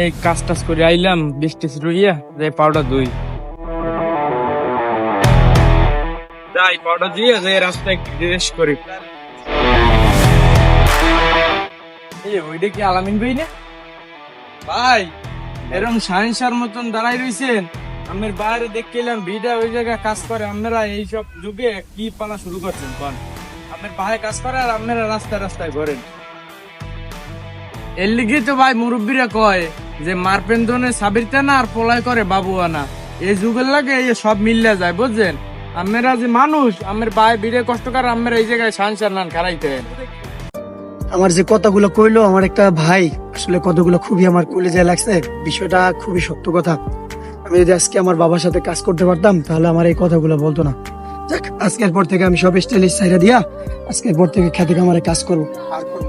এই কাজ টাজ করে আইলাম, বৃষ্টি শুরু হইয়া যে পাউডার দুই যাই পাউডার দিয়ে যে রাস্তায় একটু ড্রেস করি। ওইটা কি আলামিন ভাই না? ভাই এরকম সায়েন্সার মতন দাঁড়াই রইছেন, আমের বাইরে দেখে এলাম ভিড়া ওই জায়গায় কাজ করে। আপনারা এইসব যুগে কি পালা শুরু করছেন কোন? আপনার বাইরে কাজ করে আর আপনারা রাস্তায় রাস্তায় ঘোরেন। এর লিগে তো ভাই মুরব্বীরা কয় যে মারপেন্দনে সাবিরটা না আর পলাই করে বাবু আনা। এই যুগের লাগে এই সব মিললে যায় বুঝছেন। আপনারা যে মানুষ, আমার ভাই ভিড়ে কষ্ট করে আপনারা এই জায়গায় সায়েন্সার নান খারাইতেন। আমার যে কথাগুলো কইলো আমার একটা ভাই, আসলে কথাগুলো খুবই আমার কলিজায় লাগছে। বিষয়টা খুবই সত্য কথা। আমি যদি আজকে আমার বাবার সাথে কাজ করতে পারতাম তাহলে আমার এই কথাগুলো বলতো না। যাক, আজকের পর থেকে আমি সব স্টাইলিশ সাইরা দিয়া আজকের পর থেকে খেতে কামারে কাজ করবো আর করবো